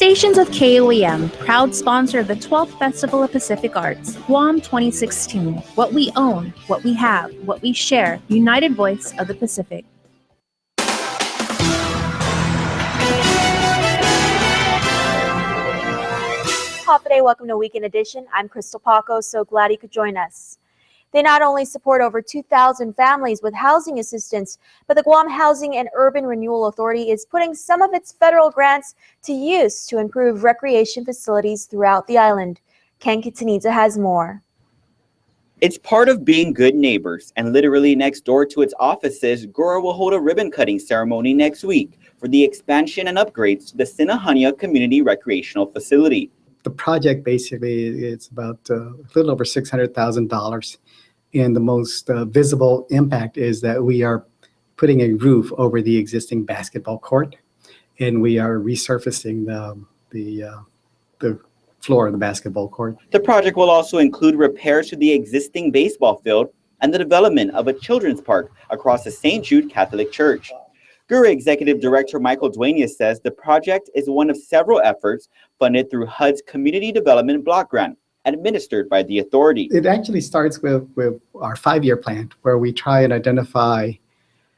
Stations of KUAM, proud sponsor of the 12th Festival of Pacific Arts, KUAM 2016. What we own, what we have, what we share, united voice of the Pacific. Hafa Adai, welcome to Weekend Edition. I'm Krystal Paco, so glad you could join us. They not only support over 2,000 families with housing assistance, but the Guam Housing and Urban Renewal Authority is putting some of its federal grants to use to improve recreation facilities throughout the island. Ken Kitaniza has more. It's part of being good neighbors, and literally next door to its offices, GURA will hold a ribbon-cutting ceremony next week for the expansion and upgrades to the Sinahania Community Recreational Facility. The project basically is about a little over $600,000. And the most visible impact is that we are putting a roof over the existing basketball court, and we are resurfacing the floor of the basketball court. The project will also include repairs to the existing baseball field and the development of a children's park across the St. Jude Catholic Church. GURA Executive Director Michael Duenas says the project is one of several efforts funded through HUD's Community Development Block Grant, administered by the authority. It actually starts with our 5-year plan, where we try and identify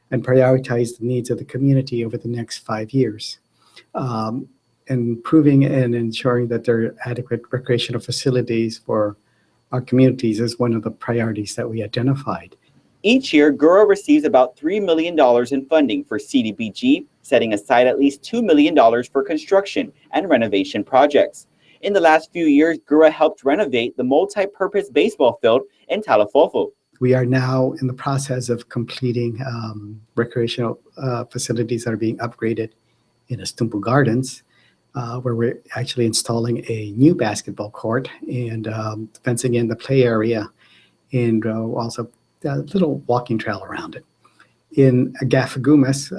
and prioritize the needs of the community over the next 5 years. Improving and ensuring that there are adequate recreational facilities for our communities is one of the priorities that we identified. Each year, GURA receives about $3 million in funding for CDBG, setting aside at least $2 million for construction and renovation projects. In the last few years, GURA helped renovate the multi-purpose baseball field in Talafofo. We are now in the process of completing recreational facilities that are being upgraded in Estumpu Gardens, where we're actually installing a new basketball court and fencing in the play area, and also a little walking trail around it. In Agafagumas,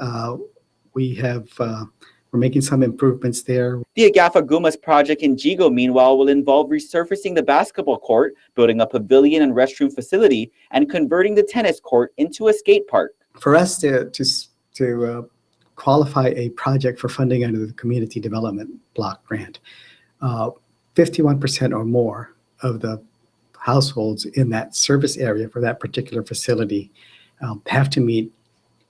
we're making some improvements there. The Agafagumas project in Jigo, meanwhile, will involve resurfacing the basketball court, building a pavilion and restroom facility, and converting the tennis court into a skate park. For us to qualify a project for funding under the Community Development Block Grant, 51% or more of the households in that service area for that particular facility have to meet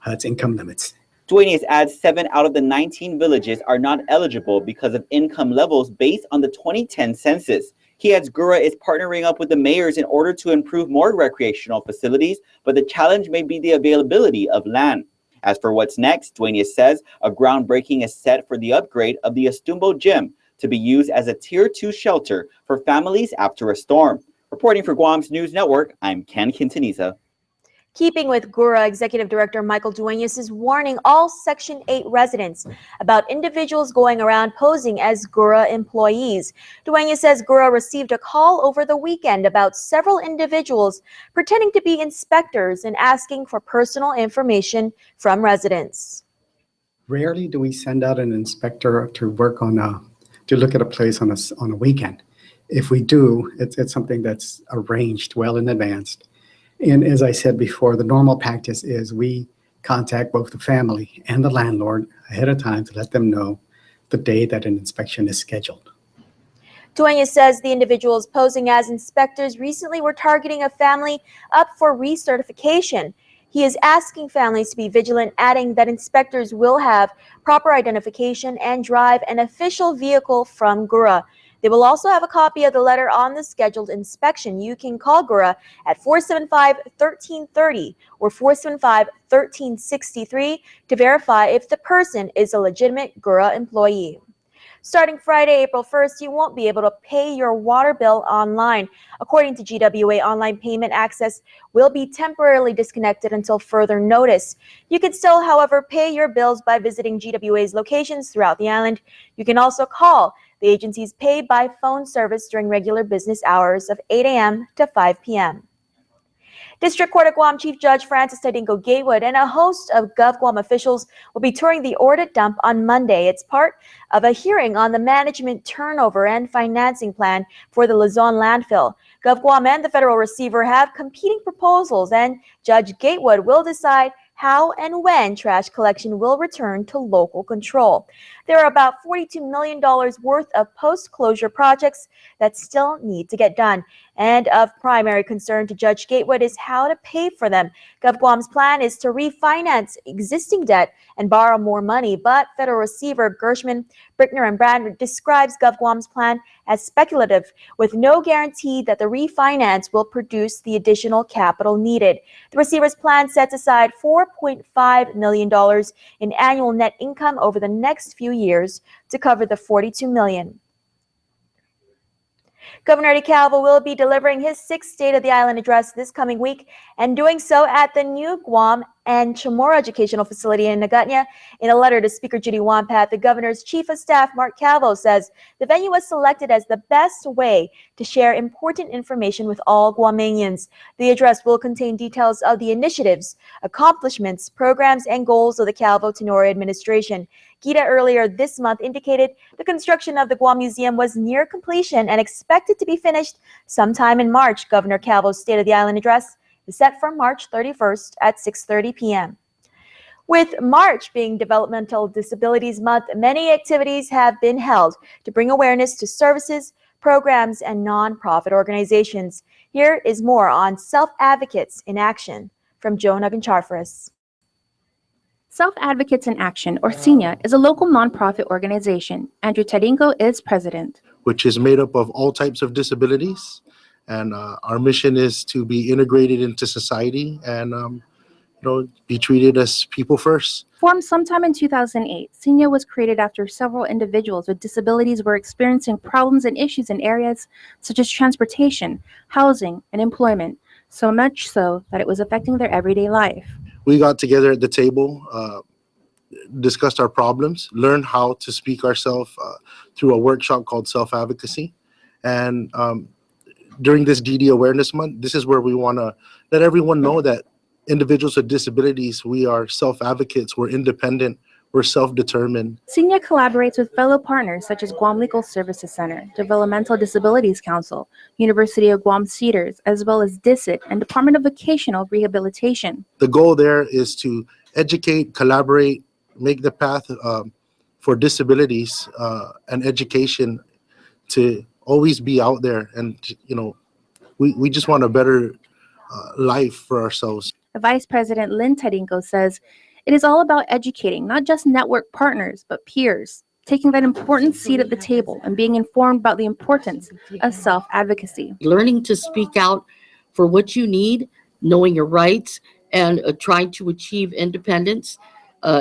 HUD's income limits. Duenas adds 7 out of the 19 villages are not eligible because of income levels based on the 2010 census. He adds GURA is partnering up with the mayors in order to improve more recreational facilities, but the challenge may be the availability of land. As for what's next, Duenas says a groundbreaking is set for the upgrade of the Estumbo Gym to be used as a Tier 2 shelter for families after a storm. Reporting for Guam's News Network, I'm Ken Quintaniza. Keeping with GURA, Executive Director Michael Duenas is warning all Section 8 residents about individuals going around posing as GURA employees. Duenas says GURA received a call over the weekend about several individuals pretending to be inspectors and asking for personal information from residents. Rarely do we send out an inspector to work to look at a place on a weekend. If we do, it's something that's arranged well in advance. And as I said before, the normal practice is we contact both the family and the landlord ahead of time to let them know the day that an inspection is scheduled. Duenas says the individuals posing as inspectors recently were targeting a family up for recertification. He is asking families to be vigilant, adding that inspectors will have proper identification and drive an official vehicle from GURA. They will also have a copy of the letter on the scheduled inspection. You can call GURA at 475-1330 or 475-1363 to verify if the person is a legitimate GURA employee. Starting Friday, April 1st, you won't be able to pay your water bill online. According to GWA, online payment access will be temporarily disconnected until further notice. You can still, however, pay your bills by visiting GWA's locations throughout the island. You can also call the agency's pay by phone service during regular business hours of 8 a.m. to 5 p.m. District Court of Guam Chief Judge Francis Tadinko Gatewood and a host of GovGuam officials will be touring the Orta dump on Monday. It's part of a hearing on the management turnover and financing plan for the Luzon landfill. GovGuam and the federal receiver have competing proposals, and Judge Gatewood will decide how and when trash collection will return to local control. there are about $42 million worth of post-closure projects that still need to get done. And of primary concern to Judge Gatewood is how to pay for them. GovGuam's plan is to refinance existing debt and borrow more money, but Federal Receiver Gershman, Brickner, and Brand describes GovGuam's plan as speculative, with no guarantee that the refinance will produce the additional capital needed. The receiver's plan sets aside $4.5 million in annual net income over the next few years to cover the $42 million. Governor DeCalvo will be delivering his 6th State of the Island address this coming week, and doing so at the new Guam and Chamorro Educational Facility in Nagutnia. In a letter to Speaker Judy Wampat, the governor's chief of staff, Mark Calvo, says the venue was selected as the best way to share important information with all Guamanians. The address will contain details of the initiatives, accomplishments, programs, and goals of the Calvo-Tenorio administration. Gita earlier this month indicated the construction of the Guam Museum was near completion and expected to be finished sometime in March. Governor Calvo's State of the Island address is set for March 31st at 6:30 p.m. With March being Developmental Disabilities Month, many activities have been held to bring awareness to services, programs, and nonprofit organizations. Here is more on Self-Advocates in Action from Joe Nugancharfris. Self-Advocates in Action, or SENIA, is a local nonprofit organization. Andrew Tadinko is president. Which is made up of all types of disabilities. And our mission is to be integrated into society and be treated as people first. Formed sometime in 2008, SENIA was created after several individuals with disabilities were experiencing problems and issues in areas such as transportation, housing, and employment, so much so that it was affecting their everyday life. We got together at the table, discussed our problems, learned how to speak ourselves through a workshop called Self-Advocacy. And during this DD Awareness Month, this is where we want to let everyone know that individuals with disabilities, we are self-advocates, we're independent, we're self-determined. SENIA collaborates with fellow partners such as Guam Legal Services Center, Developmental Disabilities Council, University of Guam Cedars, as well as DISIT and Department of Vocational Rehabilitation. The goal there is to educate, collaborate, make the path for disabilities and education to always be out there. And, we just want a better life for ourselves. The Vice President Lynn Tadinko says it is all about educating not just network partners, but peers, taking that important seat at the table and being informed about the importance of self-advocacy. Learning to speak out for what you need, knowing your rights, and trying to achieve independence,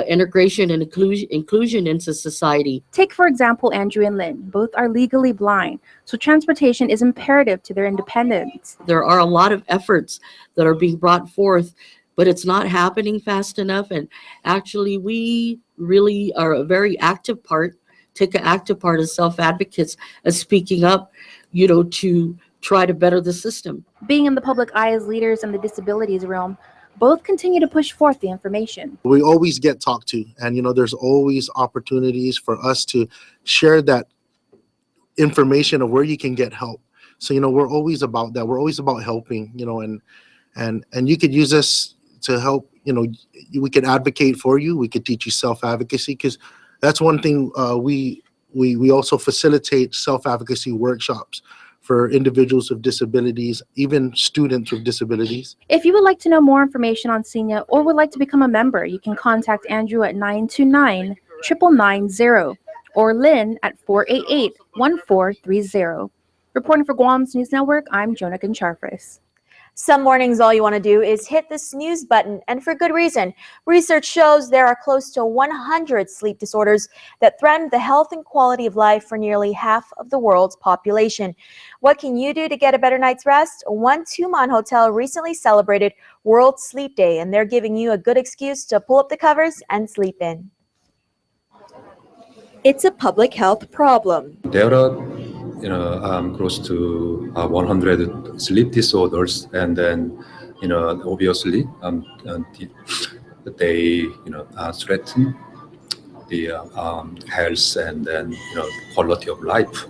integration, and inclusion into society. Take, for example, Andrew and Lynn. Both are legally blind, so transportation is imperative to their independence. There are a lot of efforts that are being brought forth, but it's not happening fast enough. And actually, we really are a very active part, take an active part as self-advocates, as speaking up, to try to better the system. Being in the public eye as leaders in the disabilities realm, both continue to push forth the information. We always get talked to, and there's always opportunities for us to share that information of where you can get help. So we're always about that. We're always about helping, and you could use us to help. We could advocate for you. We could teach you self-advocacy, because that's one thing. We also facilitate self-advocacy workshops for individuals with disabilities, even students with disabilities. If you would like to know more information on SENIA or would like to become a member, you can contact Andrew at 929-9990 or Lynn at 488-1430. Reporting for Guam's News Network, I'm Jonah Gancharfris. Some mornings, all you want to do is hit the snooze button, and for good reason. Research shows there are close to 100 sleep disorders that threaten the health and quality of life for nearly half of the world's population. What can you do to get a better night's rest? One Tumon hotel recently celebrated World Sleep Day, and they're giving you a good excuse to pull up the covers and sleep in. It's a public health problem. There are close to 100 sleep disorders, and then obviously they threaten the health and then quality of life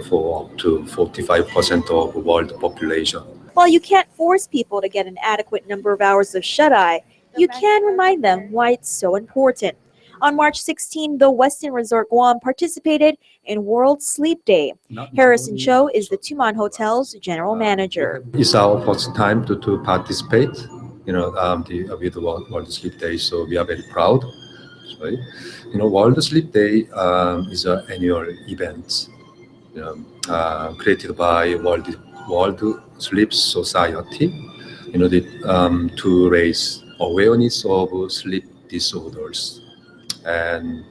for up to 45% of the world population. While you can't force people to get an adequate number of hours of shut-eye, you can remind them why it's so important. On March 16, the Westin Resort Guam participated in World Sleep Day. Harrison Cho is the Tumon Hotel's general manager. It's our first time to participate, with the World Sleep Day, so we are very proud. Right? World Sleep Day is an annual event, created by World Sleep Society, to raise awareness of sleep disorders and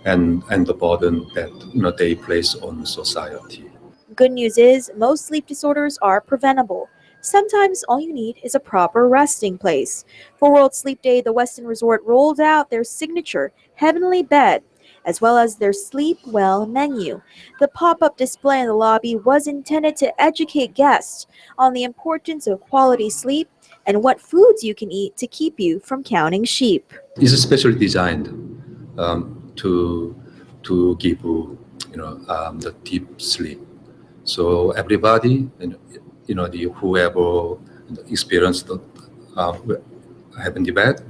the burden that they place on society. Good news is most sleep disorders are preventable. Sometimes all you need is a proper resting place. For World Sleep Day, the Westin Resort rolled out their signature Heavenly Bed, as well as their Sleep Well menu. The pop-up display in the lobby was intended to educate guests on the importance of quality sleep and what foods you can eat to keep you from counting sheep. It's especially designed to give the deep sleep. So everybody, whoever experienced Heavenly Bed,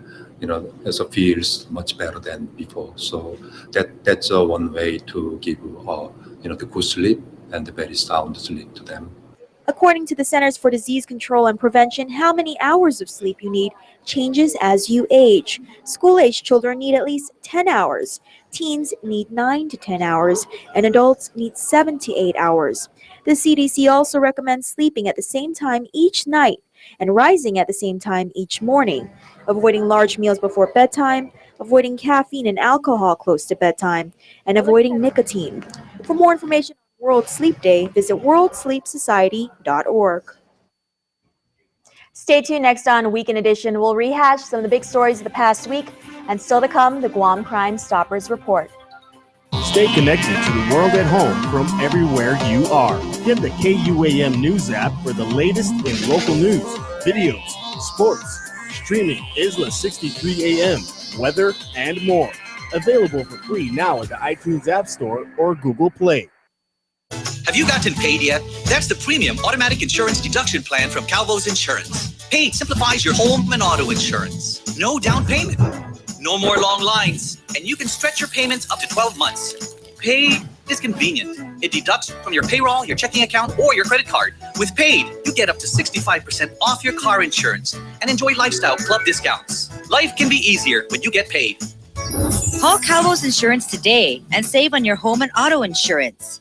also feels much better than before. So that's one way to give the good sleep and the very sound sleep to them. According to the Centers for Disease Control and Prevention, how many hours of sleep you need changes as you age. School-age children need at least 10 hours. Teens need 9 to 10 hours, and adults need 7 to 8 hours. The CDC also recommends sleeping at the same time each night and rising at the same time each morning, avoiding large meals before bedtime, avoiding caffeine and alcohol close to bedtime, and avoiding nicotine. For more information on World Sleep Day, visit worldsleepsociety.org. Stay tuned. Next on Weekend Edition, we'll rehash some of the big stories of the past week, and still to come, the Guam Crime Stoppers Report. Stay connected to the world at home from everywhere you are. Get the KUAM News app for the latest in local news, videos, sports, streaming Isla 63 AM, weather, and more. Available for free now at the iTunes App Store or Google Play. Have you gotten paid yet? That's the premium automatic insurance deduction plan from Calvo's Insurance. Paid simplifies your home and auto insurance. No down payment. No more long lines. And you can stretch your payments up to 12 months. Paid is convenient. It deducts from your payroll, your checking account, or your credit card. With Paid, you get up to 65% off your car insurance and enjoy lifestyle club discounts. Life can be easier when you get paid. Call Calvo's Insurance today and save on your home and auto insurance.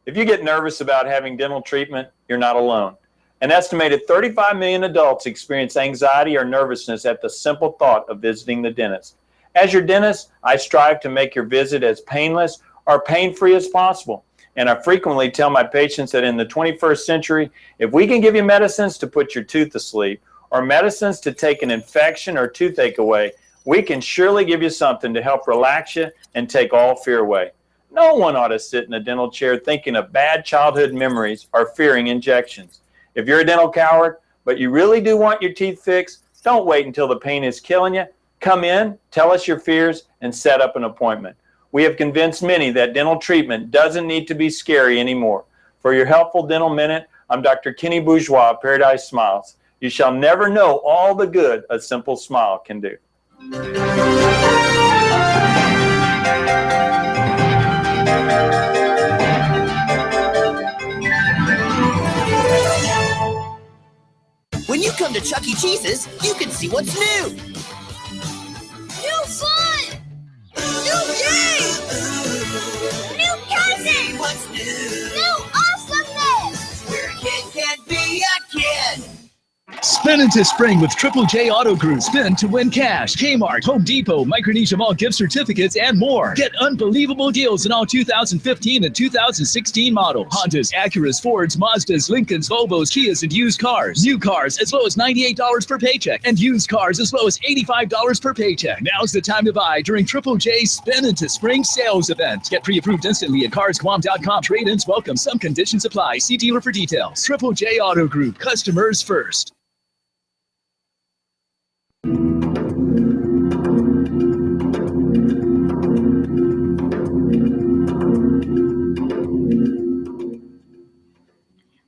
If you get nervous about having dental treatment, you're not alone. An estimated 35 million adults experience anxiety or nervousness at the simple thought of visiting the dentist. As your dentist, I strive to make your visit as painless or pain-free as possible. And I frequently tell my patients that in the 21st century, if we can give you medicines to put your tooth to sleep or medicines to take an infection or toothache away, we can surely give you something to help relax you and take all fear away. No one ought to sit in a dental chair thinking of bad childhood memories or fearing injections. If you're a dental coward, but you really do want your teeth fixed, don't wait until the pain is killing you. Come in, tell us your fears, and set up an appointment. We have convinced many that dental treatment doesn't need to be scary anymore. For your helpful dental minute, I'm Dr. Kenny Bourgeois of Paradise Smiles. You shall never know all the good a simple smile can do. When you come to Chuck E. Cheese's, you can see what's new. New fun! New games! New cousins! What's new? New awesomeness! Where a kid can't be a kid. Spin into spring with Triple J Auto Group. Spin to win cash. Kmart, Home Depot, Micronesia Mall gift certificates, and more. Get unbelievable deals in all 2015 and 2016 models. Hondas, Acuras, Fords, Mazdas, Lincolns, Volvos, Kias, and used cars. New cars as low as $98 per paycheck, and used cars as low as $85 per paycheck. Now's the time to buy during Triple J's Spin into Spring sales event. Get pre-approved instantly at carsquam.com. Trade-ins welcome. Some conditions apply. See dealer for details. Triple J Auto Group. Customers first.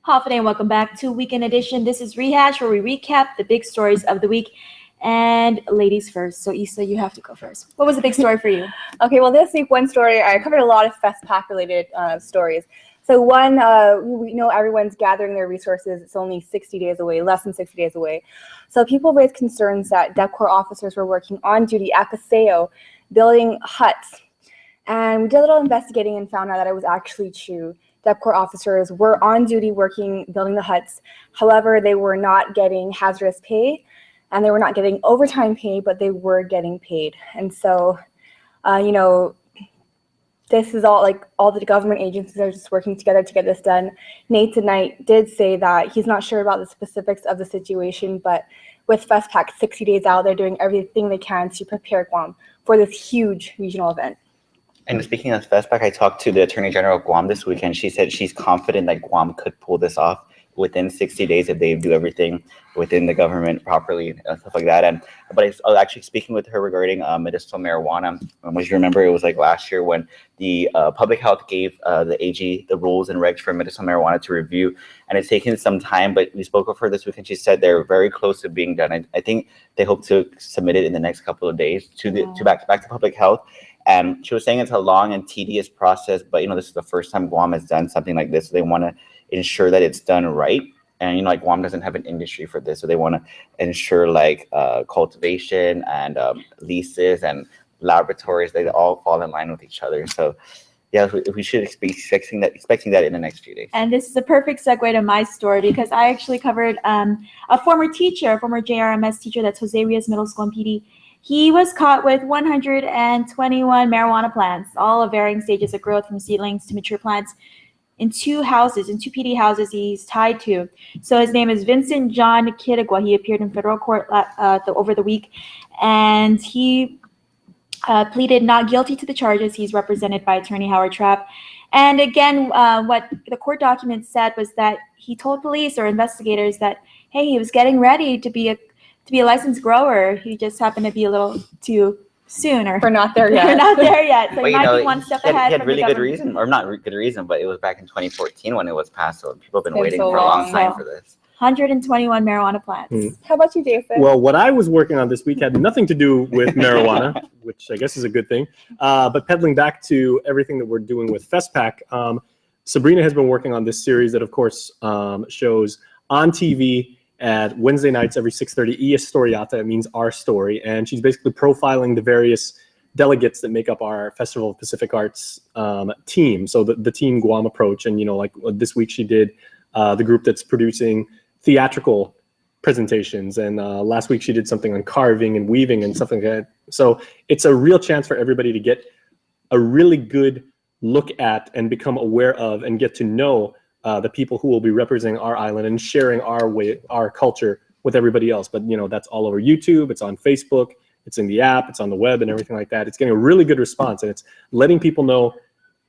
Hafide, and welcome back to Weekend Edition. This is Rehash, where we recap the big stories of the week. And ladies first. So Issa, you have to go first. What was the big story for you? Okay, well, this week, one story, I covered a lot of FestPac related stories. So one, we know everyone's gathering their resources. It's only 60 days away, less than 60 days away. So people raised concerns that DevCorps officers were working on duty at Paseo, building huts. And we did a little investigating and found out that it was actually true. DevCorps officers were on duty working, building the huts. However, they were not getting hazardous pay, and they were not getting overtime pay, but they were getting paid. And so, you know, this is all like all the government agencies are just working together to get this done. Nate tonight did say that he's not sure about the specifics of the situation, but with FestPac 60 days out, they're doing everything they can to prepare Guam for this huge regional event. And speaking of FestPac, I talked to the Attorney General of Guam this weekend. She said she's confident that Guam could pull this off within 60 days if they do everything within the government properly and stuff like that. But I was actually speaking with her regarding medicinal marijuana. As you remember, it was like last year when the public health gave the AG the rules and regs for medicinal marijuana to review, and it's taken some time. But we spoke with her this week, and she said they're very close to being done. I think they hope to submit it in the next couple of days to back to public health. And she was saying it's a long and tedious process, but this is the first time Guam has done something like this. So they want to ensure that it's done right. And like Guam doesn't have an industry for this, so they want to ensure like cultivation and leases and laboratories, they all fall in line with each other. So yeah, we should be expecting that in the next few days. And this is a perfect segue to my story, because I actually covered a former JRMS teacher, that's Jose Rios Middle School in PD. He was caught with 121 marijuana plants, all of varying stages of growth, from seedlings to mature plants, in two PD houses he's tied to. So his name is Vincent John Kirigua. He appeared in federal court over the week, and he pleaded not guilty to the charges. He's represented by attorney Howard Trapp. And again, what the court document said was that he told police or investigators that, hey, he was getting ready to be a licensed grower. He just happened to be a little too soon, or we're not there yet. We're not there yet. So Well, he might be one step ahead. He had from really the good government. reason, or not good reason, but it was back in 2014 when it was passed. So people have been It's waiting so for a long long. time for this. 121 marijuana plants. How about you, Jason? Well, what I was working on this week had nothing to do with marijuana, which I guess is a good thing. But peddling back to everything that we're doing with FestPac, Sabrina has been working on this series that, of course, shows on TV at Wednesday nights every 6:30. Historiata, it means our story. And she's basically profiling the various delegates that make up our Festival of Pacific Arts team. So the Team Guam approach. And, like this week she did the group that's producing theatrical presentations. And last week she did something on carving and weaving and something like that. So it's a real chance for everybody to get a really good look at and become aware of and get to know the people who will be representing our island and sharing our culture with everybody else. But that's all over YouTube. It's on Facebook. It's in the app. It's on the web and everything like that. It's getting a really good response, and it's letting people know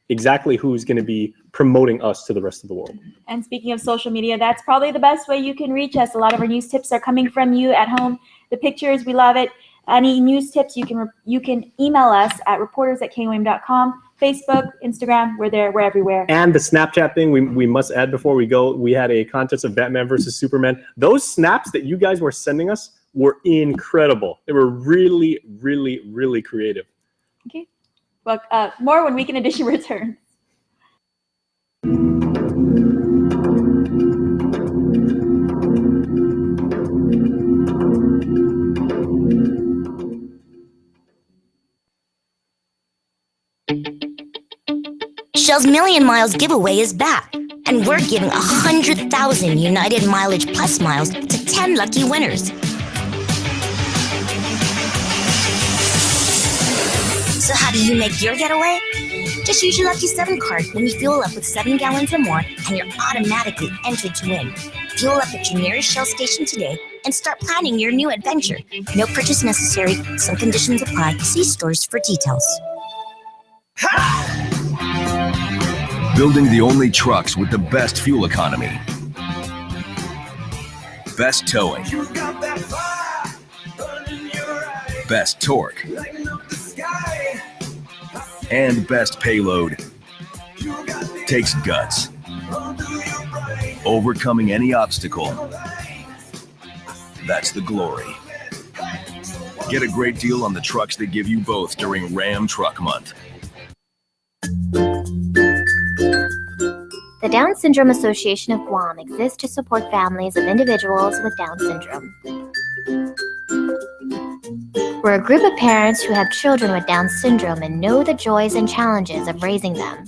exactly who's going to be promoting us to the rest of the world. And speaking of social media, that's probably the best way you can reach us. A lot of our news tips are coming from you at home. The pictures, we love it. Any news tips, you can email us at reporters@KUAM.com. Facebook, Instagram, we're there, we're everywhere. And the Snapchat thing, we must add before we go, we had a contest of Batman versus Superman. Those snaps that you guys were sending us were incredible. They were really, really, really creative. Okay. Well, more when Weekend Edition returns. Shell's Million Miles giveaway is back. And we're giving 100,000 United Mileage Plus miles to 10 lucky winners. So how do you make your getaway? Just use your Lucky 7 card when you fuel up with 7 gallons or more, and you're automatically entered to win. Fuel up at your nearest Shell station today and start planning your new adventure. No purchase necessary. Some conditions apply. See stores for details. Building the only trucks with the best fuel economy, best towing, best torque, and best payload takes guts. Overcoming any obstacle, that's the glory. Get a great deal on the trucks that give you both during Ram Truck Month. The Down Syndrome Association of Guam exists to support families of individuals with Down syndrome. We're a group of parents who have children with Down syndrome and know the joys and challenges of raising them.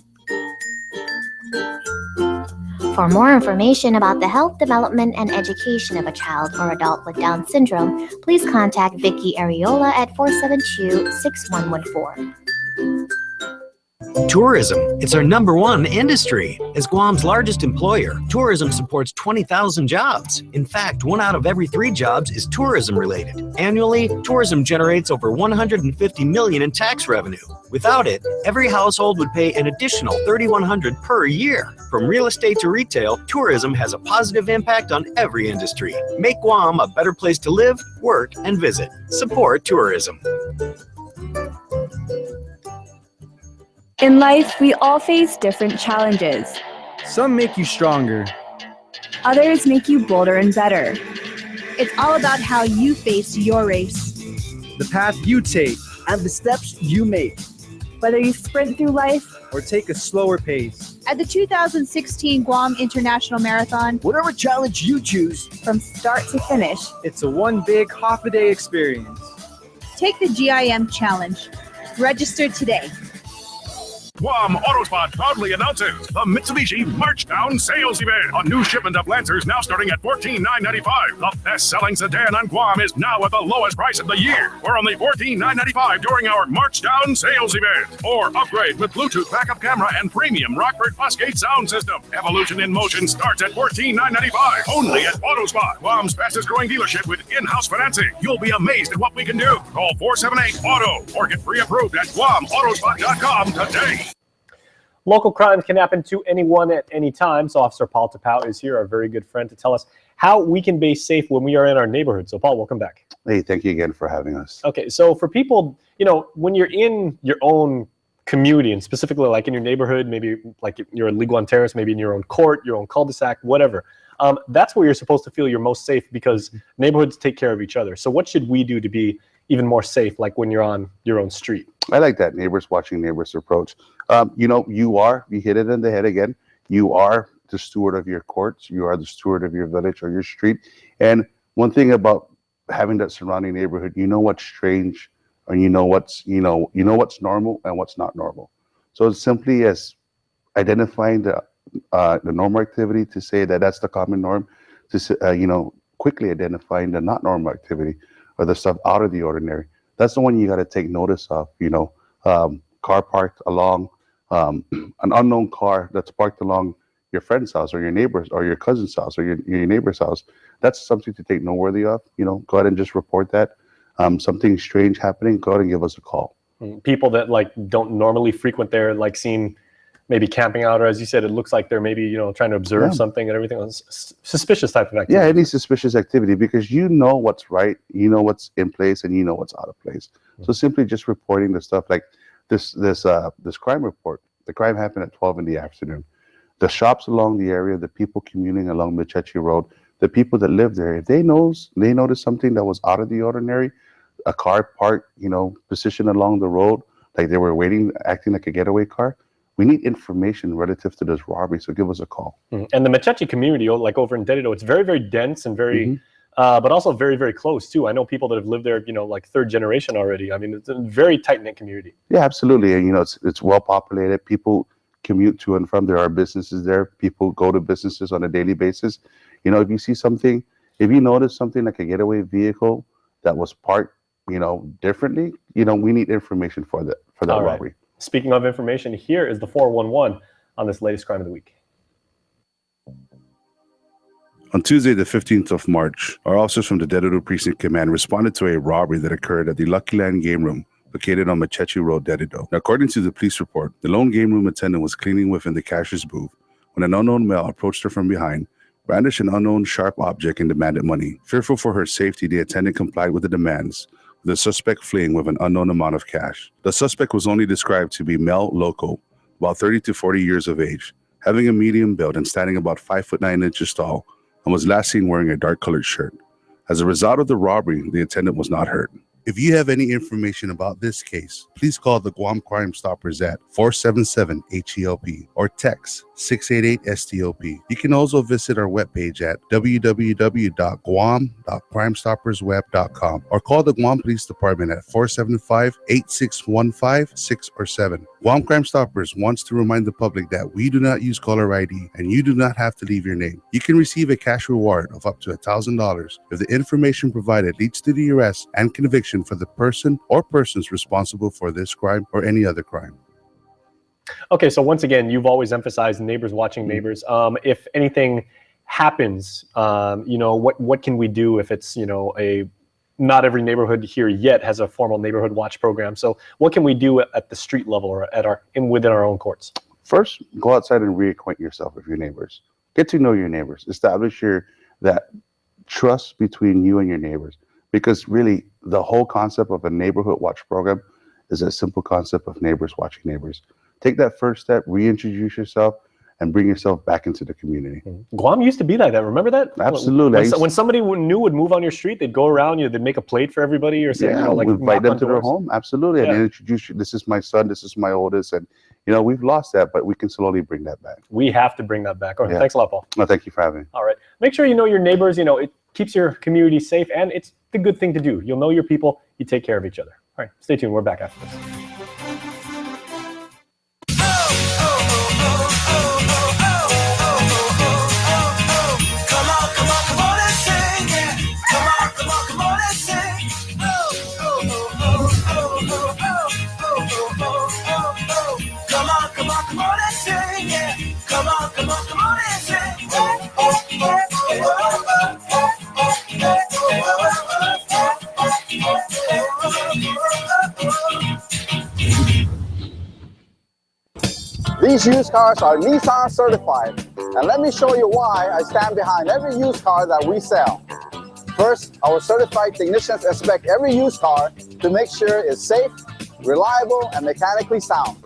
For more information about the health, development, and education of a child or adult with Down syndrome, please contact Vicky Ariola at 472-6114. Tourism. It's our #1 industry. As Guam's largest employer, tourism supports 20,000 jobs. In fact, 1 out of every 3 jobs is tourism related. Annually, tourism generates over $150 million in tax revenue. Without it, every household would pay an additional $3,100 per year. From real estate to retail, tourism has a positive impact on every industry. Make Guam a better place to live, work, and visit. Support tourism. In life, we all face different challenges. Some make you stronger. Others make you bolder and better. It's all about how you face your race. The path you take and the steps you make. Whether you sprint through life or take a slower pace. At the 2016 Guam International Marathon, whatever challenge you choose, from start to finish, it's a one big half-a-day experience. Take the GIM Challenge. Register today. Guam Autospot proudly announces the Mitsubishi March Down Sales Event. A new shipment of Lancers now starting at $14,995. The best-selling sedan on Guam is now at the lowest price of the year for only $14,995 during our March Down Sales Event. Or upgrade with Bluetooth backup camera and premium Rockford Fusgate sound system. Evolution in Motion starts at $14,995. Only at Autospot, Guam's fastest-growing dealership with in-house financing. You'll be amazed at what we can do. Call 478-AUTO or get pre-approved at GuamAutospot.com today. Local crimes can happen to anyone at any time, so Officer Paul Tapau is here, our very good friend, to tell us how we can be safe when we are in our neighborhood. So, Paul, welcome back. Hey, thank you again for having us. Okay, so for people, you know, when you're in your own community, and specifically like in your neighborhood, maybe like you're in Liguan Terrace, maybe in your own court, your own cul-de-sac, whatever, that's where you're supposed to feel you're most safe because neighborhoods take care of each other. So what should we do to be even more safe, like when you're on your own street? I like that, neighbors watching neighbors approach. You know, you hit it in the head again. You are the steward of your courts. You are the steward of your village or your street. And one thing about having that surrounding neighborhood, you know what's strange, or you know what's normal and what's not normal. So it's simply as identifying the normal activity to say that that's the common norm, to quickly identifying the not normal activity or the stuff out of the ordinary. That's the one you got to take notice of. Car parked along an unknown car that's parked along your friend's house or your neighbor's or your cousin's house or your neighbor's house. That's something to take noteworthy of. Go ahead and just report that. Something strange happening, go ahead and give us a call. People that don't normally frequent there, like seen maybe camping out, or as you said, it looks like they're maybe trying to observe something and everything. Suspicious type of activity. Yeah, any suspicious activity, because you know what's right, you know what's in place, and you know what's out of place. So simply just reporting the stuff like this crime report. The crime happened at 12 in the afternoon. The shops along the area, the people commuting along Mechechi Road, the people that live there, if they noticed something that was out of the ordinary, a car parked, positioned along the road, like they were waiting, acting like a getaway car. We need information relative to this robbery, so give us a call. And the Mechechi community, like over in Dedido, it's very, very dense and very, but also very, very close too. I know people that have lived there, like third generation already. I mean, it's a very tight-knit community. Yeah, absolutely. And it's well populated. People commute to and from. There are businesses there. People go to businesses on a daily basis. You know, if you see something, if you notice something like a getaway vehicle that was parked, you know, differently, you know, we need information for that All right. robbery. Speaking of information, here is the 411 on this latest crime of the week. On Tuesday, the 15th of March, our officers from the Dededo Precinct Command responded to a robbery that occurred at the Lucky Land Game Room located on Machechi Road, Dededo. Now, according to the police report, the lone game room attendant was cleaning within the cashier's booth when an unknown male approached her from behind, brandished an unknown sharp object, and demanded money. Fearful for her safety, the attendant complied with the demands, with the suspect fleeing with an unknown amount of cash. The suspect was only described to be male local, about 30 to 40 years of age, having a medium build and standing about 5'9" tall, and was last seen wearing a dark-colored shirt. As a result of the robbery, the attendant was not hurt. If you have any information about this case, please call the Guam Crime Stoppers at 477-HELP or text 688-STOP. You can also visit our webpage at www.guam.crimestoppersweb.com or call the Guam Police Department at 475-8615, 6 or 7. Guam Crime Stoppers wants to remind the public that we do not use caller ID and you do not have to leave your name. You can receive a cash reward of up to $1,000 if the information provided leads to the arrest and conviction for the person or persons responsible for this crime or any other crime. Okay, so once again, you've always emphasized neighbors watching neighbors. If anything happens, you know, what can we do if it's, you know, not every neighborhood here yet has a formal neighborhood watch program. So what can we do at the street level or within our own courts? First, go outside and reacquaint yourself with your neighbors. Get to know your neighbors. Establish that trust between you and your neighbors. Because really, the whole concept of a neighborhood watch program is a simple concept of neighbors watching neighbors. Take that first step, reintroduce yourself, and bring yourself back into the community. Guam used to be like that. Remember that? Absolutely. When somebody new would move on your street, they'd go around, they'd make a plate for everybody or say, yeah, you know, like invite them to their doors. home. Absolutely. Yeah. And introduce you. This is my son. This is my oldest. And, you know, we've lost that, but we can slowly bring that back. We have to bring that back. All right. Yeah. Thanks a lot, Paul. No, thank you for having me. All right. Make sure you know your neighbors. You know, it keeps your community safe, and it's the good thing to do. You'll know your people. You take care of each other. All right. Stay tuned. We're back after this. These used cars are Nissan certified, and let me show you why I stand behind every used car that we sell. First, our certified technicians inspect every used car to make sure it's safe, reliable, and mechanically sound.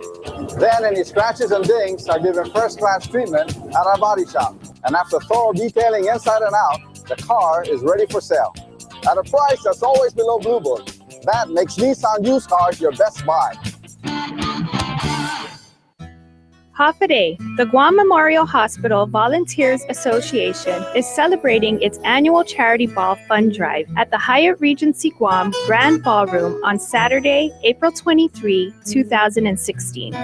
Then any scratches and dings are given first-class treatment at our body shop. And after thorough detailing inside and out, the car is ready for sale. At a price that's always below Blue Book. That makes Nissan used cars your best buy. Hafaday, the Guam Memorial Hospital Volunteers Association, is celebrating its annual Charity Ball Fund Drive at the Hyatt Regency Guam Grand Ballroom on Saturday, April 23, 2016.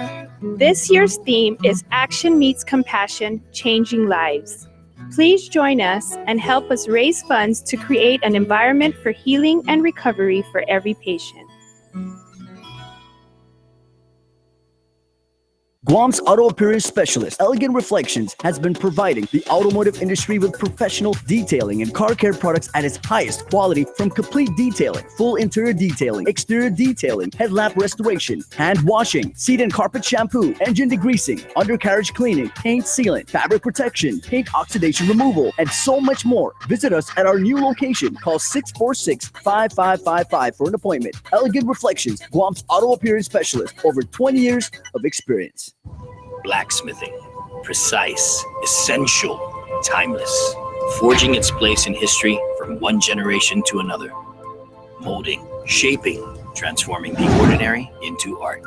This year's theme is Action Meets Compassion, Changing Lives. Please join us and help us raise funds to create an environment for healing and recovery for every patient. Guam's auto appearance specialist, Elegant Reflections, has been providing the automotive industry with professional detailing and car care products at its highest quality, from complete detailing, full interior detailing, exterior detailing, headlamp restoration, hand washing, seat and carpet shampoo, engine degreasing, undercarriage cleaning, paint sealant, fabric protection, paint oxidation removal, and so much more. Visit us at our new location. Call 646-5555 for an appointment. Elegant Reflections, Guam's auto appearance specialist, over 20 years of experience. Blacksmithing, precise, essential, timeless, forging its place in history from one generation to another, molding, shaping, transforming the ordinary into art.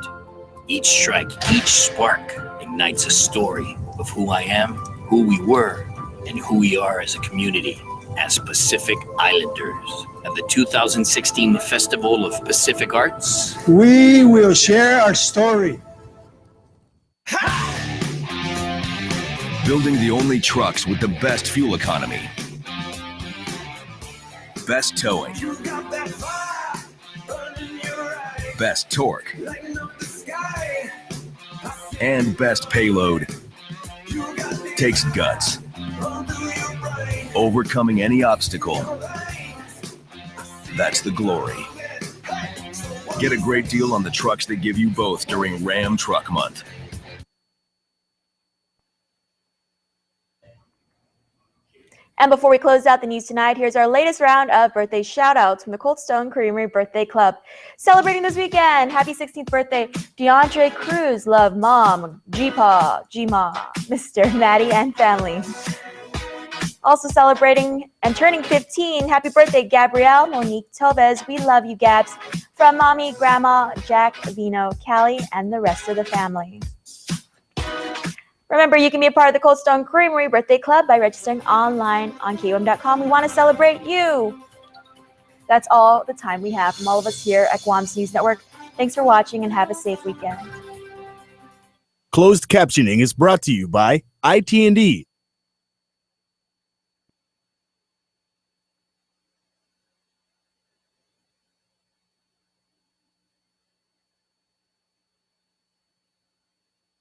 Each strike, each spark ignites a story of who I am, who we were, and who we are as a community, as Pacific Islanders. At the 2016 Festival of Pacific Arts, we will share our story. Building the only trucks with the best fuel economy, best towing, best torque, and best payload takes guts. Overcoming any obstacle, that's the glory. Get a great deal on the trucks that give you both during Ram Truck Month. And before we close out the news tonight, here's our latest round of birthday shout-outs from the Cold Stone Creamery Birthday Club. Celebrating this weekend, happy 16th birthday, DeAndre Cruz, love mom, G-Pa, G-Ma, Mr. Maddie and family. Also celebrating and turning 15, happy birthday, Gabrielle Monique Tevez. We love you, Gabs. From mommy, grandma, Jack, Vino, Callie, and the rest of the family. Remember, you can be a part of the Cold Stone Creamery Birthday Club by registering online on KUAM.com. We want to celebrate you. That's all the time we have from all of us here at Guam's News Network. Thanks for watching and have a safe weekend. Closed captioning is brought to you by IT&E,